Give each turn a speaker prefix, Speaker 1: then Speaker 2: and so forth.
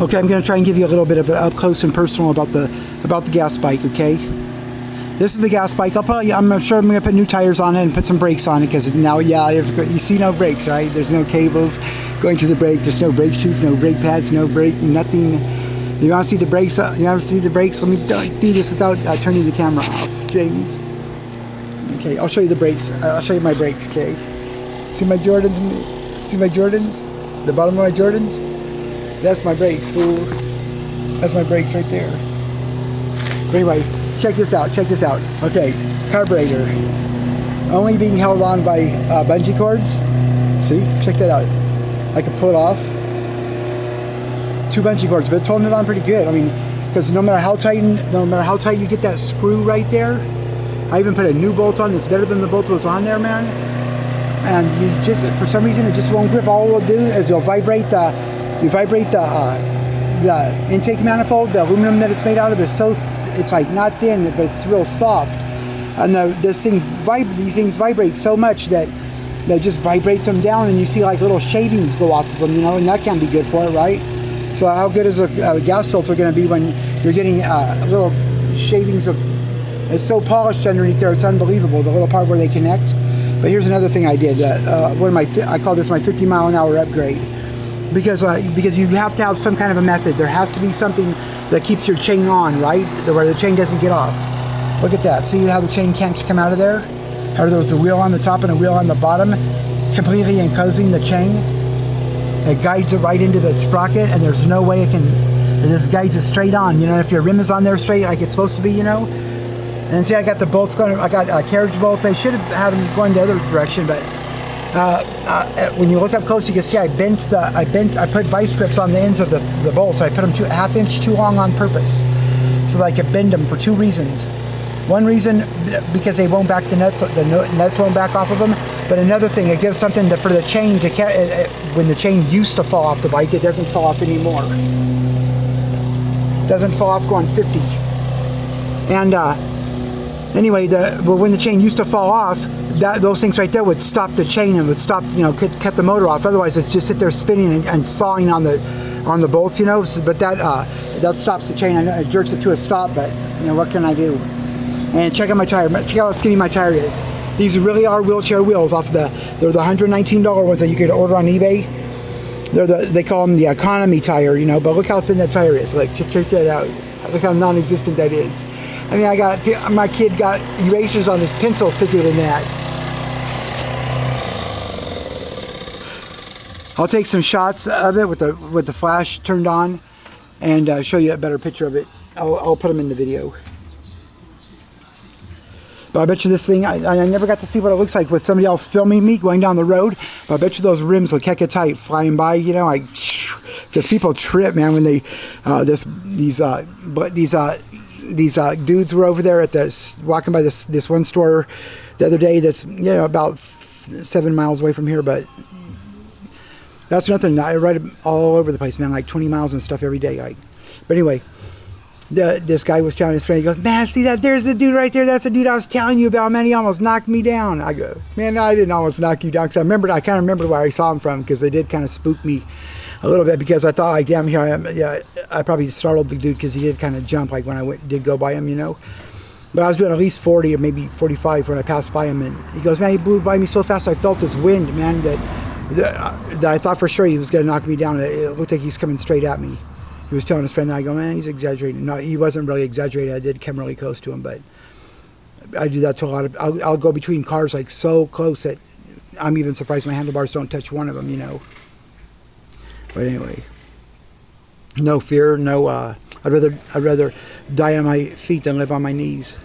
Speaker 1: Okay, I'm going to try and give you a little bit of up close and personal about the gas bike. Okay, this is the gas bike. I'm sure I'm going to put new tires on it and put some brakes on it, because now, yeah, you see no brakes, right? There's no cables going to the brake. There's no brake shoes, no brake pads, no brake, nothing. You want to see the brakes? You want to see the brakes? Let me do this without turning the camera off, James. Okay, I'll show you the brakes. I'll show you my brakes. Okay, see my Jordans? See my Jordans? The bottom of my Jordans? That's my brakes, fool. That's my brakes right there. But anyway, check this out. Check this out. Okay, carburetor only being held on by bungee cords. See? Check that out. I can pull it off. 2 bungee cords, but it's holding it on pretty good. I mean, because no matter how tight you get that screw right there, I even put a new bolt on that's better than the bolt that was on there, man. And you just, for some reason, it just won't grip. All it will do is you'll vibrate the intake manifold. The aluminum that it's made out of is so, it's like not thin, but it's real soft. And these things vibrate so much that just vibrates them down, and you see like little shavings go off of them, you know, and that can't be good for it, right? So how good is a gas filter going to be when you're getting little shavings of, it's so polished underneath there, it's unbelievable, the little part where they connect. But here's another thing I did, I call this my 50-mile-an-hour upgrade, because you have to have some kind of a method. There has to be something that keeps your chain on, right, where the chain doesn't get off. Look at that. See how the chain can't come out of there? How there's a wheel on the top and a wheel on the bottom, completely enclosing the chain. It guides it right into the sprocket, and there's no way it just guides it straight on. You know, if your rim is on there straight like it's supposed to be, you know. And see, I got the bolts going. I got carriage bolts. I should have had them going the other direction, but when you look up close, you can see I put vice grips on the ends of the bolts. I put them ½ inch too long on purpose, so that I could bend them for 2 reasons. One reason, because they won't back the nuts won't back off of them. But another thing, it gives something for the chain to when the chain used to fall off the bike, it doesn't fall off anymore. It doesn't fall off going 50. And anyway, when the chain used to fall off, those things right there would stop the chain and would stop, you know, cut the motor off. Otherwise, it'd just sit there spinning and sawing on the bolts, you know. But that stops the chain. I know it jerks it to a stop, but you know, what can I do? And check out my tire. Check out how skinny my tire is. These really are wheelchair wheels. They're the $119 ones that you could order on eBay. They call them the economy tire, you know. But look how thin that tire is. Like, check that out. Look how non-existent that is. I mean, my kid got erasers on his pencil thicker than that. I'll take some shots of it with the flash turned on, and show you a better picture of it. I'll put them in the video. But I bet you this thing, I never got to see what it looks like with somebody else filming me going down the road. But I bet you those rims look hecka tight flying by, you know, because people trip, man, when they, these dudes were over there at walking by this one store the other day that's, you know, about 7 miles away from here, but that's nothing. I ride all over the place, man, like 20 miles and stuff every day. But anyway, this guy was telling his friend, he goes, man, see that? There's the dude right there. That's the dude I was telling you about, man. He almost knocked me down. I go, man, no, I didn't almost knock you down. Because I kind of remembered where I saw him from, because they did kind of spook me a little bit, because I thought, like, damn, here I am. Yeah, I probably startled the dude, because he did kind of jump, like, when I did go by him, you know. But I was doing at least 40 or maybe 45 when I passed by him. And he goes, man, he blew by me so fast I felt his wind, man, that I thought for sure he was going to knock me down. It looked like he's coming straight at me. He was telling his friend that. I go, man, he's exaggerating. No, he wasn't really exaggerating. I did come really close to him, but I do that to a lot of, I'll go between cars like so close that I'm even surprised my handlebars don't touch one of them, you know. But anyway, no fear, no, I'd rather die on my feet than live on my knees.